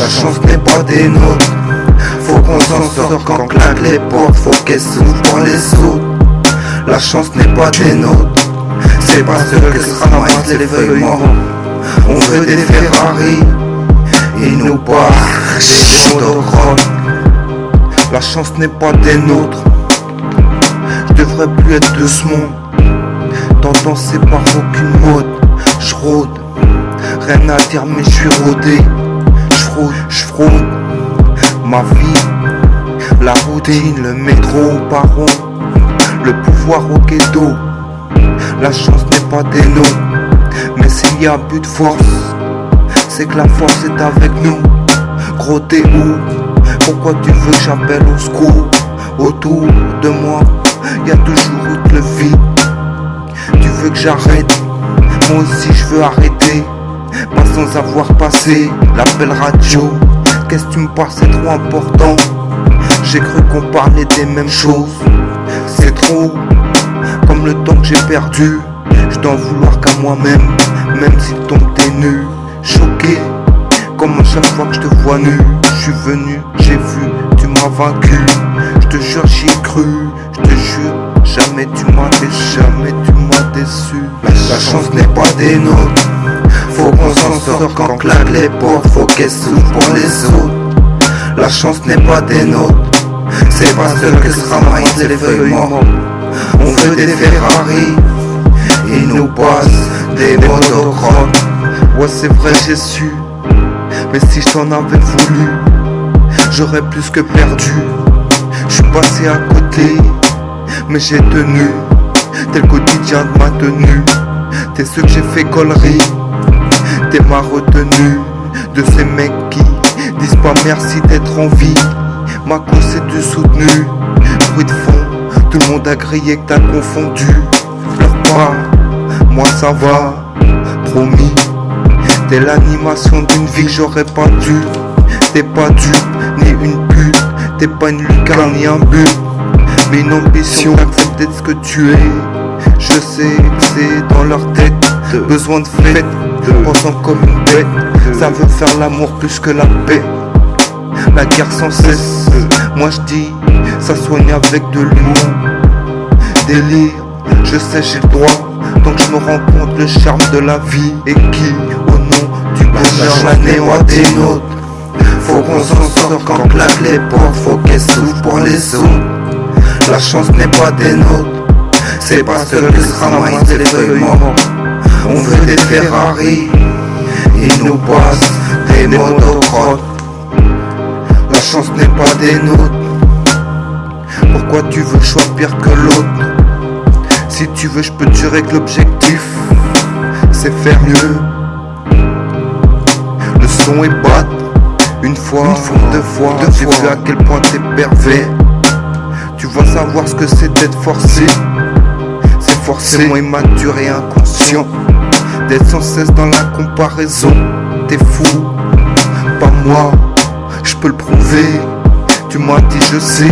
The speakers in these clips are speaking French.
chance n'est pas des nôtres. Faut qu'on s'en sorte quand claque les portes, faut qu'elles s'ouvrent pour les autres. La chance n'est pas des nôtres, c'est pas ceux qui se ramassent les feuilles mortes. On veut des Ferrari, ils nous passent des motocross. La chance n'est pas des nôtres, je devrais plus être de ce monde. Tendance c'est par aucune mode, j'rôde, rien à dire mais j'suis rodé. J'fraude, ma vie, la routine, le métro au baron, le pouvoir au ghetto. La chance n'est pas des nôtres, mais s'il y a but de force, c'est que la force est avec nous. Gros t'es où? Pourquoi tu veux que j'appelle au secours? Autour de moi, y a toujours route le vide. Tu veux que j'arrête? Moi aussi je veux arrêter, pas sans avoir passé l'appel radio. Qu'est-ce que tu me parles, c'est trop important. J'ai cru qu'on parlait des mêmes choses. C'est trop, comme le temps que j'ai perdu. Je dois en vouloir qu'à moi-même, même si tombe t'es nu. Choqué, comme à chaque fois que je te vois nu. Je suis venu, j'ai vu, tu m'as vaincu. Je te jure j'y ai cru, je te jure, jamais tu m'as déçu. La chance n'est pas des nôtres, faut qu'on s'en sorte quand claque les portes, faut qu'elles s'ouvrent pour les autres. La chance n'est pas des nôtres, c'est pas ceux qui se ramassent les feuilles mortes. On veut des Ferrari, ils nous passent des motocross. Ouais c'est vrai j'ai su, mais si je t'en avais voulu, j'aurais plus que perdu. Je suis passé à côté, mais j'ai tenu. T'es le quotidien de ma tenue. T'es ceux que j'ai fait gaulerie. T'es ma retenue de ces mecs qui disent pas merci d'être en vie. Ma cause c'est du soutenu. Bruit de fond, tout le monde a grillé que t'as confondu. Pleure pas, moi ça va, promis. T'es l'animation d'une vie que j'aurais pas dû. T'es pas dupe, ni une pute. T'es pas une lucarne ni un but, mais une ambition d'accepter ce que tu es. Je sais que c'est dans leur tête, besoin de fête, pensant comme une bête. Ça veut faire l'amour plus que la paix, la guerre sans cesse. Moi je dis, ça soigne avec de l'humour. Délire, je sais j'ai le droit, tant que je me rends compte le charme de la vie. Et qui, au nom du bonheur, la n'est pas des nôtres. Faut qu'on s'en sorte quand claque les portes, faut qu'elles s'ouvrent pour les autres. La chance n'est pas des nôtres, c'est pas ceux qui se ramassent les feuilles mortes. On veut des Ferrari, ils nous passent des motocross. La chance n'est pas des nôtres, pourquoi tu veux que je sois pire que l'autre? Si tu veux je peux te jurer que l'objectif c'est faire mieux. Le son est bad. Une fois, deux fois, j'ai vu à quel point t'es pervers. Tu vas savoir ce que c'est d'être forcé. C'est forcément immature et inconscient d'être sans cesse dans la comparaison. T'es fou, pas moi, je peux le prouver. Tu m'as dit je sais,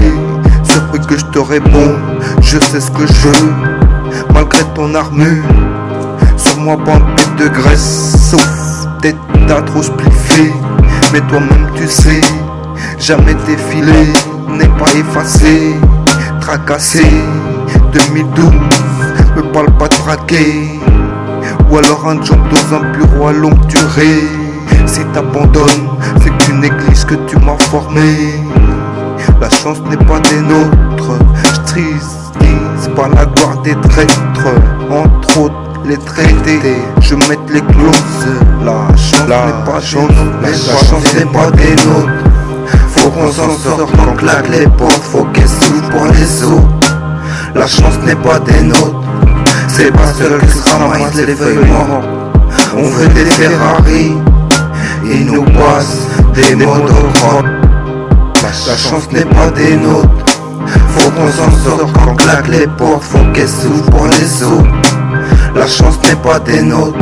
surpris que je te réponds. Je sais ce que je veux, malgré ton armure. Sur moi pas un peu de graisse, sauf peut-être t'as trop spliffé. Mais toi-même tu sais, jamais défilé, n'est pas effacé, tracassé. 2012, me parle pas de braquer, ou alors un job dans un bureau à longue durée. Si t'abandonnes, c'est que tu négliges que tu m'as formé. La chance n'est pas des nôtres, j'tristise pas la gloire des traîtres. Entre autres les traités, je mets les clauses. La chance n'est pas des nôtres, faut qu'on s'en sorte quand claque les portes, faut qu'elles s'ouvrent pour les autres. La chance n'est pas des nôtres, c'est pas ceux qui se ramassent les feuilles mortes. On veut des Ferrari, ils nous passent des motocross. La chance n'est pas des nôtres, faut qu'on s'en sorte quand claque les portes, faut qu'elles s'ouvrent pour les autres. La chance n'est pas des nôtres,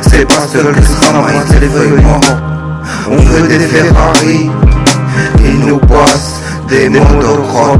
c'est pas ceux qui se ramassent les feuilles mortes. On veut des Ferrari, ils nous passent des motocross.